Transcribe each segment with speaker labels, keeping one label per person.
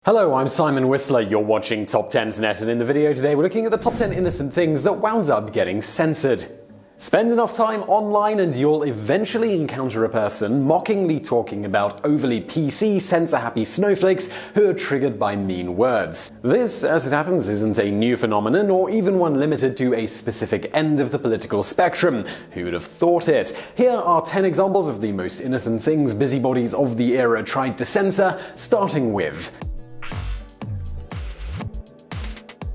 Speaker 1: Hello, I'm Simon Whistler, you're watching TopTenzNet, and in the video today we're looking at the top 10 innocent things that wound up getting censored. Spend enough time online and you'll eventually encounter a person mockingly talking about overly PC, censor-happy snowflakes who are triggered by mean words. This, as it happens, isn't a new phenomenon or even one limited to a specific end of the political spectrum. Who would have thought it? Here are 10 examples of the most innocent things busybodies of the era tried to censor, starting with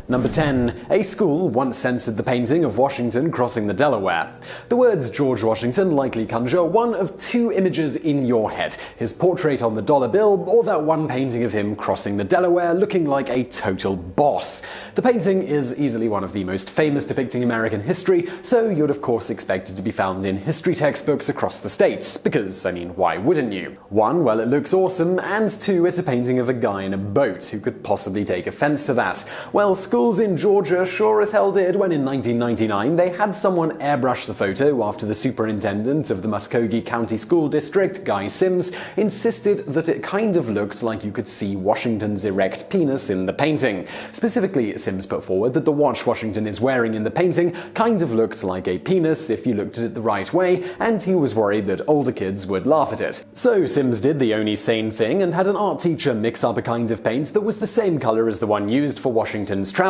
Speaker 1: Number 10. A school once censored the painting of Washington crossing the Delaware. The words George Washington likely conjure one of two images in your head: his portrait on the dollar bill, or that one painting of him crossing the Delaware looking like a total boss. The painting is easily one of the most famous depicting American history, so you'd of course expect it to be found in history textbooks across the states, because, why wouldn't you? One, well, it looks awesome, and two, it's a painting of a guy in a boat. Who could possibly take offense to that? Well, schools in Georgia sure as hell did when in 1999 they had someone airbrush the photo after the superintendent of the Muskogee County School District, Guy Sims, insisted that it kind of looked like you could see Washington's erect penis in the painting. Specifically, Sims put forward that the watch Washington is wearing in the painting kind of looked like a penis if you looked at it the right way, and he was worried that older kids would laugh at it. So Sims did the only sane thing and had an art teacher mix up a kind of paint that was the same color as the one used for Washington's trousers.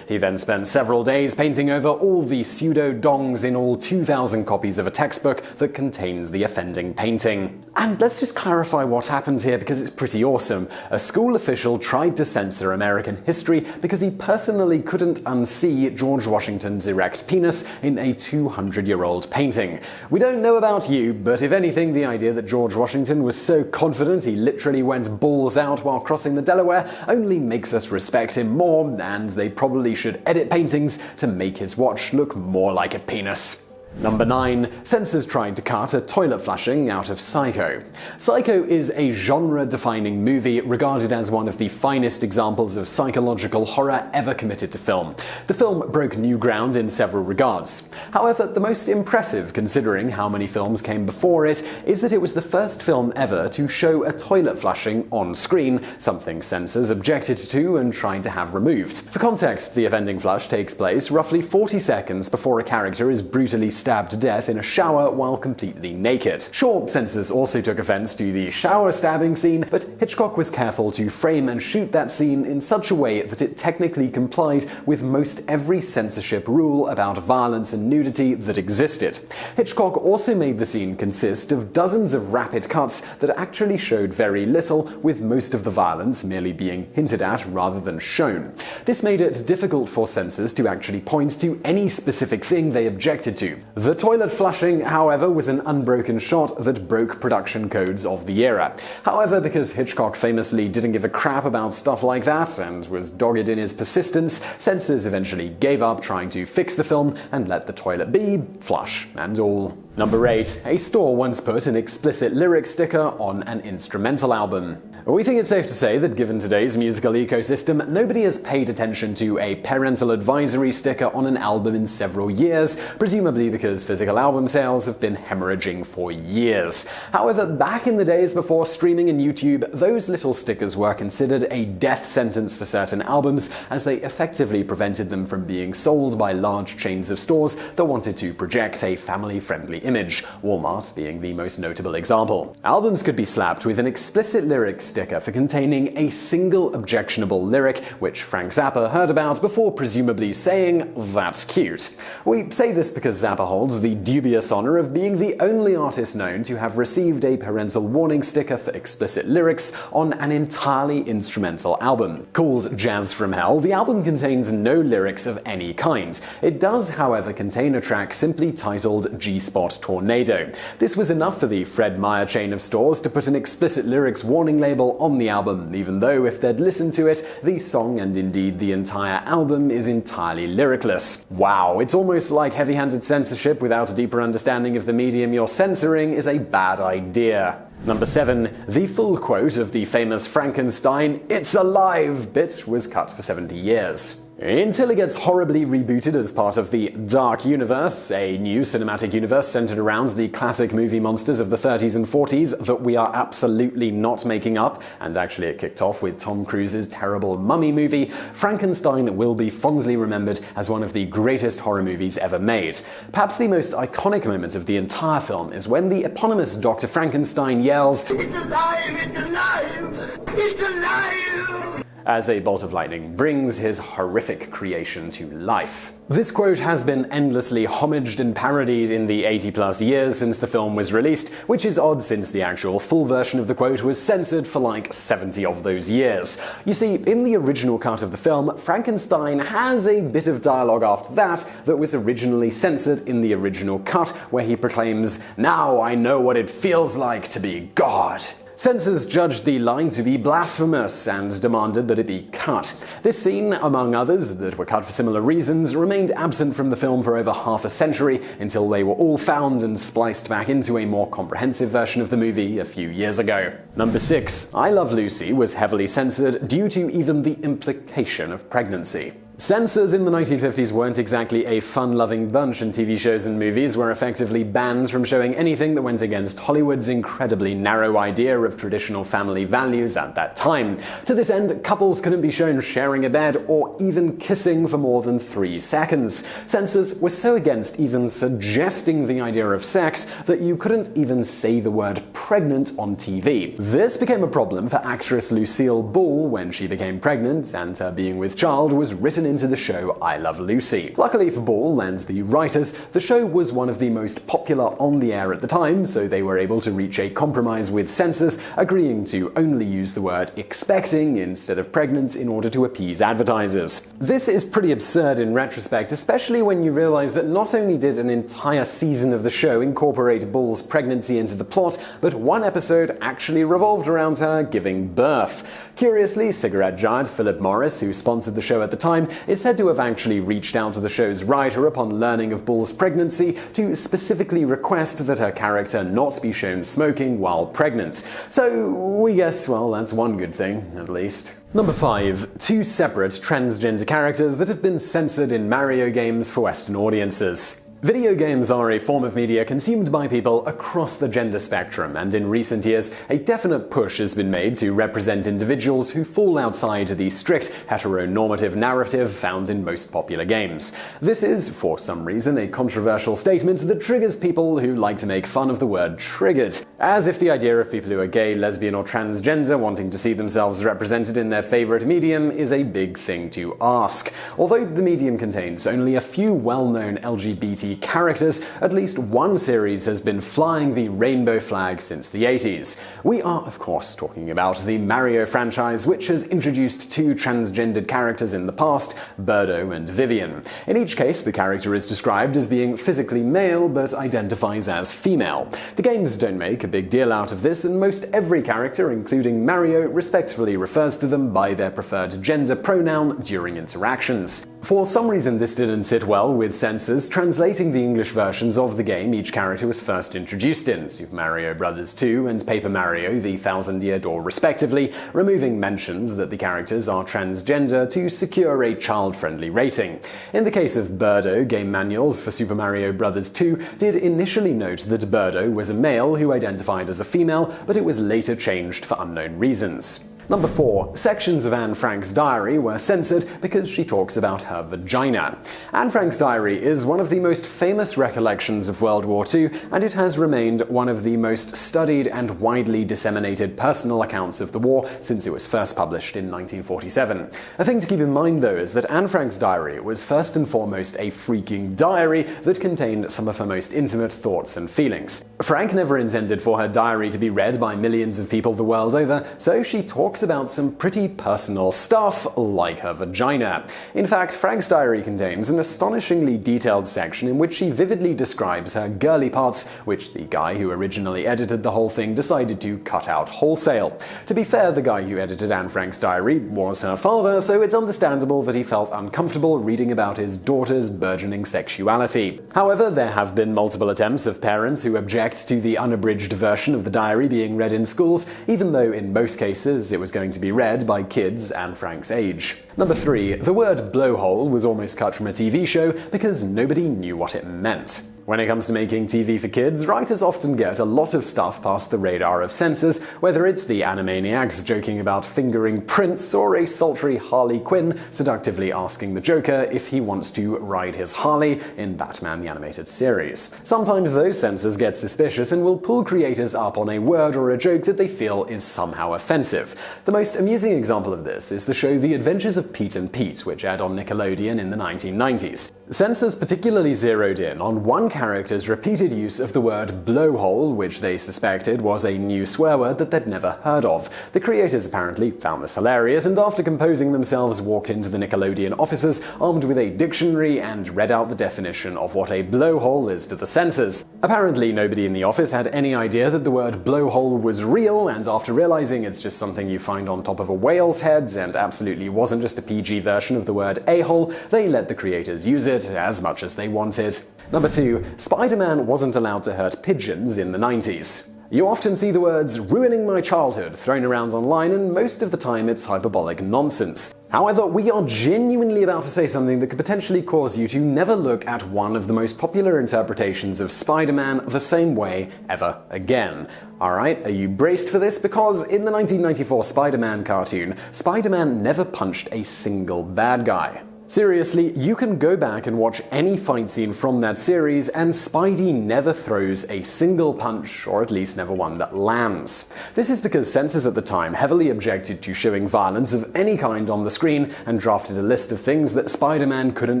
Speaker 1: He then spent several days painting over all the pseudo-dongs in all 2,000 copies of a textbook that contains the offending painting. And let's just clarify what happened here, because it's pretty awesome. A school official tried to censor American history because he personally couldn't unsee George Washington's erect penis in a 200-year-old painting. We don't know about you, but if anything, the idea that George Washington was so confident he literally went balls out while crossing the Delaware only makes us respect him more, and they probably should edit paintings to make his watch look more like a penis. Number 9. Censors tried to cut a toilet flushing out of Psycho. Psycho is a genre-defining movie regarded as one of the finest examples of psychological horror ever committed to film. The film broke new ground in several regards. However, the most impressive, considering how many films came before it, is that it was the first film ever to show a toilet flushing on screen, something censors objected to and tried to have removed. For context, the offending flush takes place roughly 40 seconds before a character is brutally stabbed to death in a shower while completely naked. Sure, censors also took offense to the shower stabbing scene, but Hitchcock was careful to frame and shoot that scene in such a way that it technically complied with most every censorship rule about violence and nudity that existed. Hitchcock also made the scene consist of dozens of rapid cuts that actually showed very little, with most of the violence merely being hinted at rather than shown. This made it difficult for censors to actually point to any specific thing they objected to. The toilet flushing, however, was an unbroken shot that broke production codes of the era. However, because Hitchcock famously didn't give a crap about stuff like that and was dogged in his persistence, censors eventually gave up trying to fix the film and let the toilet be, flush and all. Number 8. A store once put an explicit lyric sticker on an instrumental album. We think it's safe to say that given today's musical ecosystem, nobody has paid attention to a parental advisory sticker on an album in several years, presumably because physical album sales have been hemorrhaging for years. However, back in the days before streaming and YouTube, those little stickers were considered a death sentence for certain albums, as they effectively prevented them from being sold by large chains of stores that wanted to project a family-friendly image, Walmart being the most notable example. Albums could be slapped with an explicit lyric sticker for containing a single objectionable lyric, which Frank Zappa heard about before presumably saying, "That's cute." We say this because Zappa holds the dubious honor of being the only artist known to have received a parental warning sticker for explicit lyrics on an entirely instrumental album. Called Jazz from Hell, the album contains no lyrics of any kind. It does, however, contain a track simply titled G-Spot Tornado. This was enough for the Fred Meyer chain of stores to put an explicit lyrics warning label on the album, even though if they'd listened to it, the song and indeed the entire album is entirely lyricless. Wow, it's almost like heavy-handed censorship without a deeper understanding of the medium you're censoring is a bad idea. Number 7. The full quote of the famous Frankenstein "It's alive" bit was cut for 70 years. Until it gets horribly rebooted as part of the Dark Universe, a new cinematic universe centered around the classic movie monsters of the 30s and 40s that we are absolutely not making up, and actually it kicked off with Tom Cruise's terrible mummy movie. Frankenstein will be fondly remembered as one of the greatest horror movies ever made. Perhaps the most iconic moment of the entire film is when the eponymous Dr. Frankenstein yells, "It's alive! It's alive! It's alive!" as a bolt of lightning brings his horrific creation to life. This quote has been endlessly homaged and parodied in the 80+ years since the film was released, which is odd since the actual full version of the quote was censored for like 70 of those years. You see, in the original cut of the film, Frankenstein has a bit of dialogue after that was originally censored in the original cut, where he proclaims, "Now I know what it feels like to be God." Censors judged the line to be blasphemous and demanded that it be cut. This scene, among others that were cut for similar reasons, remained absent from the film for over half a century until they were all found and spliced back into a more comprehensive version of the movie a few years ago. Number 6. I Love Lucy was heavily censored due to even the implication of pregnancy. Censors in the 1950s weren't exactly a fun-loving bunch, and TV shows and movies were effectively banned from showing anything that went against Hollywood's incredibly narrow idea of traditional family values at that time. To this end, couples couldn't be shown sharing a bed or even kissing for more than 3 seconds. Censors were so against even suggesting the idea of sex that you couldn't even say the word pregnant on TV. This became a problem for actress Lucille Ball when she became pregnant, and her being with child was written into the show I Love Lucy. Luckily for Ball and the writers, the show was one of the most popular on the air at the time, so they were able to reach a compromise with censors, agreeing to only use the word expecting instead of pregnant in order to appease advertisers. This is pretty absurd in retrospect, especially when you realize that not only did an entire season of the show incorporate Ball's pregnancy into the plot, but one episode actually revolved around her giving birth. Curiously, cigarette giant Philip Morris, who sponsored the show at the time, is said to have actually reached out to the show's writer upon learning of Ball's pregnancy to specifically request that her character not be shown smoking while pregnant. So we guess, well, that's one good thing, at least. Number 5. 2 separate transgender characters that have been censored in Mario games for Western audiences. Video games are a form of media consumed by people across the gender spectrum, and in recent years, a definite push has been made to represent individuals who fall outside the strict heteronormative narrative found in most popular games. This is, for some reason, a controversial statement that triggers people who like to make fun of the word triggered, as if the idea of people who are gay, lesbian, or transgender wanting to see themselves represented in their favorite medium is a big thing to ask. Although the medium contains only a few well-known LGBT characters, at least one series has been flying the rainbow flag since the 80s. We are, of course, talking about the Mario franchise, which has introduced 2 transgendered characters in the past, Birdo and Vivian. In each case, the character is described as being physically male, but identifies as female. The games don't make a big deal out of this, and most every character, including Mario, respectfully refers to them by their preferred gender pronoun during interactions. For some reason, this didn't sit well with censors translating the English versions of the game each character was first introduced in, Super Mario Bros. 2 and Paper Mario: The Thousand Year Door respectively, removing mentions that the characters are transgender to secure a child-friendly rating. In the case of Birdo, game manuals for Super Mario Bros. 2 did initially note that Birdo was a male who identified as a female, but it was later changed for unknown reasons. Number 4. Sections of Anne Frank's diary were censored because she talks about her vagina. Anne Frank's diary is one of the most famous recollections of World War II, and it has remained one of the most studied and widely disseminated personal accounts of the war since it was first published in 1947. A thing to keep in mind, though, is that Anne Frank's diary was first and foremost a freaking diary that contained some of her most intimate thoughts and feelings. Frank never intended for her diary to be read by millions of people the world over, so she talks about some pretty personal stuff, like her vagina. In fact, Frank's diary contains an astonishingly detailed section in which she vividly describes her girly parts, which the guy who originally edited the whole thing decided to cut out wholesale. To be fair, the guy who edited Anne Frank's diary was her father, so it's understandable that he felt uncomfortable reading about his daughter's burgeoning sexuality. However, there have been multiple attempts of parents who object to the unabridged version of the diary being read in schools, even though in most cases it was was going to be read by kids and Frank's age. Number 3. The word blowhole was almost cut from a TV show because nobody knew what it meant. When it comes to making TV for kids, writers often get a lot of stuff past the radar of censors, whether it's the Animaniacs joking about fingering Prince or a sultry Harley Quinn seductively asking the Joker if he wants to ride his Harley in Batman the Animated Series. Sometimes those censors get suspicious and will pull creators up on a word or a joke that they feel is somehow offensive. The most amusing example of this is the show The Adventures of Pete and Pete, which aired on Nickelodeon in the 1990s. Censors particularly zeroed in on one character's repeated use of the word blowhole, which they suspected was a new swear word that they'd never heard of. The creators apparently found this hilarious, and after composing themselves, walked into the Nickelodeon offices armed with a dictionary and read out the definition of what a blowhole is to the censors. Apparently, nobody in the office had any idea that the word blowhole was real, and after realizing it's just something you find on top of a whale's head and absolutely wasn't just a PG version of the word a-hole, they let the creators use it as much as they wanted. Number 2. Spider-Man wasn't allowed to hurt pigeons in the 90s. You often see the words "ruining my childhood" thrown around online, and most of the time it's hyperbolic nonsense. However, we are genuinely about to say something that could potentially cause you to never look at one of the most popular interpretations of Spider-Man the same way ever again. Alright, are you braced for this? Because in the 1994 Spider-Man cartoon, Spider-Man never punched a single bad guy. Seriously, you can go back and watch any fight scene from that series, and Spidey never throws a single punch, or at least never one that lands. This is because censors at the time heavily objected to showing violence of any kind on the screen and drafted a list of things that Spider-Man couldn't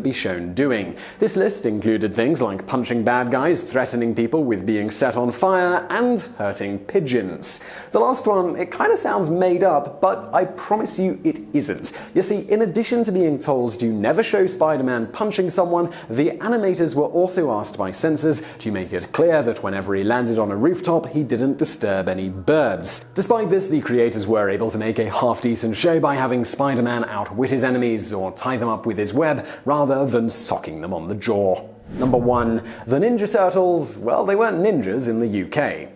Speaker 1: be shown doing. This list included things like punching bad guys, threatening people with being set on fire, and hurting pigeons. The last one, it kind of sounds made up, but I promise you it isn't. You see, in addition to being told to never show Spider-Man punching someone, the animators were also asked by censors to make it clear that whenever he landed on a rooftop, he didn't disturb any birds. Despite this, the creators were able to make a half-decent show by having Spider-Man outwit his enemies or tie them up with his web rather than socking them on the jaw. Number 1. The Ninja Turtles, well, they weren't ninjas in the UK.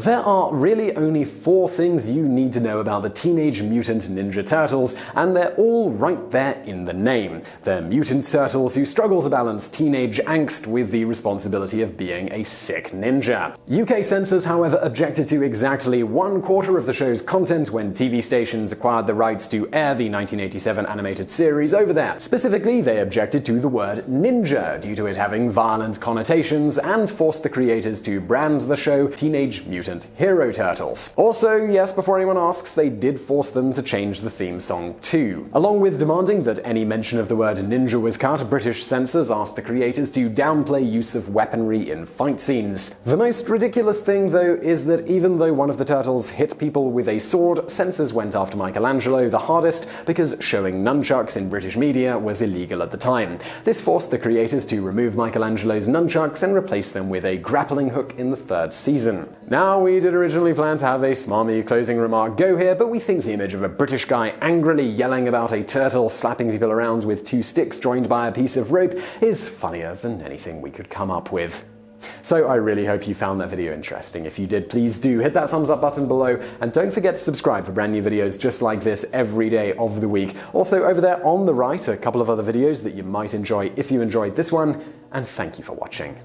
Speaker 1: There are really only 4 things you need to know about the Teenage Mutant Ninja Turtles, and they're all right there in the name. They're mutant turtles who struggle to balance teenage angst with the responsibility of being a sick ninja. UK censors, however, objected to exactly 1/4 of the show's content when TV stations acquired the rights to air the 1987 animated series over there. Specifically, they objected to the word ninja due to it having violent connotations, and forced the creators to brand the show Teenage Mutant Hero Turtles. Also, yes, before anyone asks, they did force them to change the theme song too. Along with demanding that any mention of the word ninja was cut, British censors asked the creators to downplay use of weaponry in fight scenes. The most ridiculous thing, though, is that even though one of the turtles hit people with a sword, censors went after Michelangelo the hardest because showing nunchucks in British media was illegal at the time. This forced the creators to remove Michelangelo's nunchucks and replace them with a grappling hook in the 3rd season. Now, we did originally plan to have a smarmy closing remark go here, but we think the image of a British guy angrily yelling about a turtle slapping people around with 2 sticks joined by a piece of rope is funnier than anything we could come up with. So I really hope you found that video interesting. If you did, please do hit that thumbs up button below, and don't forget to subscribe for brand new videos just like this every day of the week. Also, over there on the right, a couple of other videos that you might enjoy if you enjoyed this one, and thank you for watching.